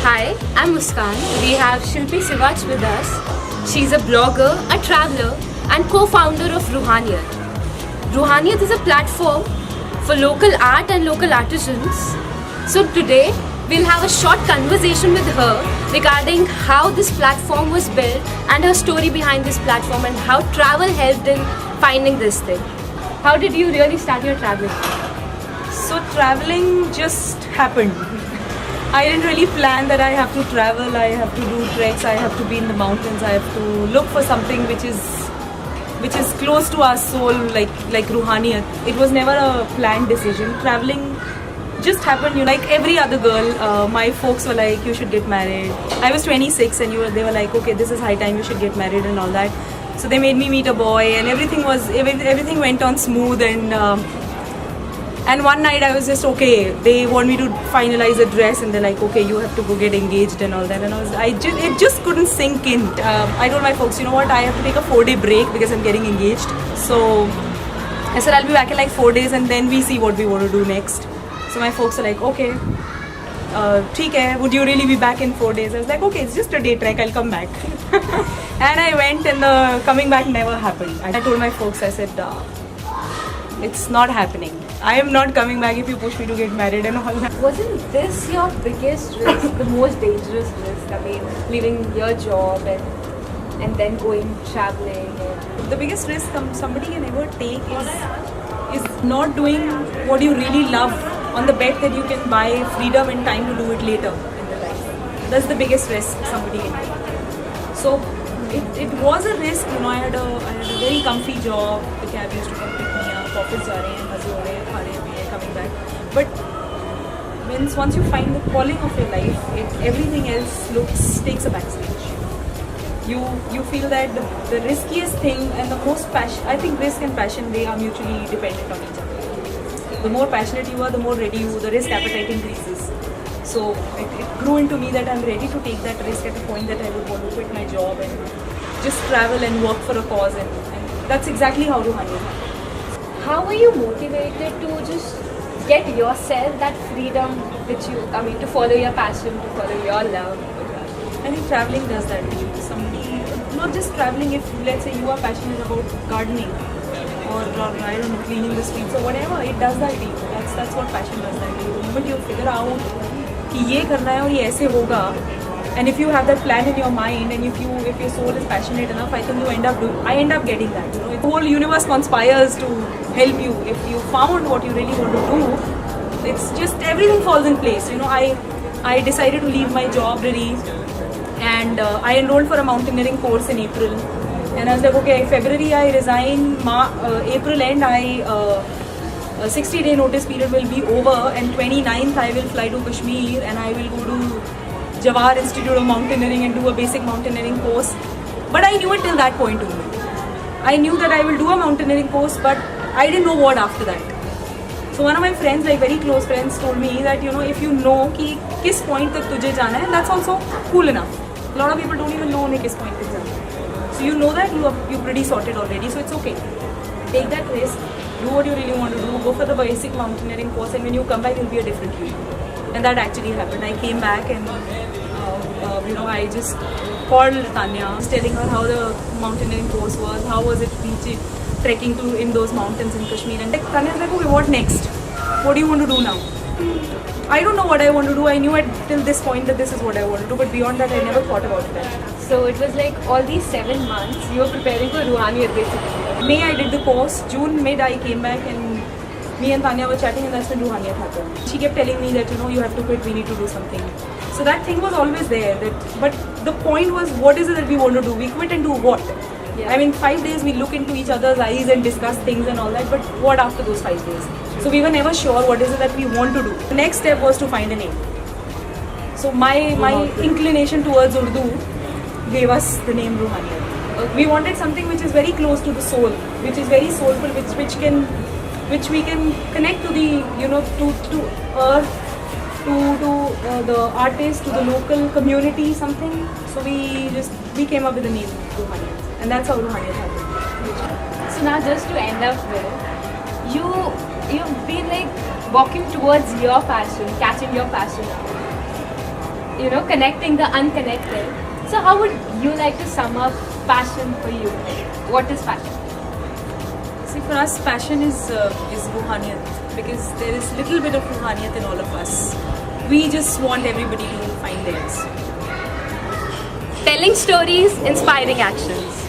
Hi, I'm Muskan. We have Shilpi Swatch with us. She's a blogger, a traveler, and co-founder of Ruhaniiyat. Ruhaniiyat is a platform for local art and local artisans. So today, we'll have a short conversation with her regarding how this platform was built and her story behind this platform and how travel helped in finding this thing. How did you really start your traveling? So traveling just happened. I didn't really plan that I have to travel, I have to do treks, I have to be in the mountains, I have to look for something which is close to our soul, like Ruhaniiyat. It was never a planned decision. Traveling just happened. Like every other girl, my folks were like, you should get married. I was 26 and they were like, okay, this is high time, you should get married and all that. So they made me meet a boy and everything went on smooth and one night I was just okay. They want me to finalize a dress, and they're like, okay, you have to go get engaged and all that. And it just couldn't sink in. I told my folks, you know what? I have to take a 4-day break because I'm getting engaged. So I said I'll be back in like 4 days, and then we see what we want to do next. So my folks are like, okay, theek hai, would you really be back in 4 days? I was like, okay, it's just a day trek. I'll come back. And I went, and the coming back never happened. I told my folks, I said, it's not happening. I am not coming back if you push me to get married and all that. Wasn't this your biggest risk, the most dangerous risk? I mean, leaving your job and then going traveling. The biggest risk somebody can ever take is not doing what you really love on the bet that you can buy freedom and time to do it later in the life. That's the biggest risk somebody can take. So it was a risk. You know, I had a very comfy job. The cab used to come pick me up. Office जा रहे हैं, मजे हो रहे हैं, खा रहे हैं, पी रहे हैं, coming back. But once you find the calling of your life, everything else takes a backstage. You feel that the riskiest thing and the most passion. I think risk and passion, they are mutually dependent on each other. The more passionate you are, the more ready the risk appetite increases. So it grew into me that I'm ready to take that risk at a point that I would want to quit my job and just travel and work for a cause, and that's exactly how Ruhaniiyat happened. How were you motivated to just get yourself that freedom to follow your passion, to follow your love? I think traveling does that to you. Somebody, not just traveling, if let's say you are passionate about gardening or I don't know, cleaning the streets or whatever, it does that to you. That's what passion does that to you. The moment you figure out कि ये करना है और ये ऐसे होगा, and if you have that plan in your mind, and if your soul is passionate enough, I think I end up getting that. You know, the whole universe conspires to help you. If you found what you really want to do, it's just everything falls in place. You know, I decided to leave my job really, and I enrolled for a mountaineering course in April, and I was like, okay, February I resign, April end 60-day notice period will be over, and 29th I will fly to Kashmir and I will go to Jawahar Institute of Mountaineering and do a basic mountaineering course. But I knew it till that point only. I knew that I will do a mountaineering course, but I didn't know what after that. So one of my friends, like very close friends, told me that, you know, if you know कि किस point तक तुझे जाना है, that's also cool enough. A lot of people don't even know उन्हें किस point तक जाना है. So you know that you're pretty sorted already, so it's okay. Take that risk, do what you really want to do, go for the basic mountaineering course, and when you come back, you'll be a different you. And that actually happened. I came back and I just called Tanya, telling her how the mountaineering course was, how was it trekking in those mountains in Kashmir. And Tanya's like, okay, what next? What do you want to do now? I don't know what I want to do. I knew till this point that this is what I want to do, but beyond that, I never thought about it. So it was like all these 7 months you were preparing for Ruhaniiyat basically. May I did the course. June, mid I came back and me and Tanya were chatting, and that's when Ruhaniiyat happened. She kept telling me that, you know, you have to quit, we need to do something. So that thing was always there. But the point was, what is it that we want to do? We quit and do what? Yeah. I mean, 5 days we look into each other's eyes and discuss things and all that, but what after those 5 days? So we were never sure what is it that we want to do. The next step was to find a name. So my inclination towards Urdu gave us the name Ruhaniiyat. We wanted something which is very close to the soul, which is very soulful, which we can connect to the, you know, to earth, to the artist, to the local community, something. So we came up with the name Ruhaniiyat, and that's how Ruhaniiyat happened. So now just to end up with, you've been like walking towards your passion, catching your passion. connecting the unconnected. So how would you like to sum up passion for you? What is passion? See, for us, passion is Ruhaniiyat, because there is little bit of Ruhaniiyat in all of us. We just want everybody to find theirs. Telling stories, inspiring actions.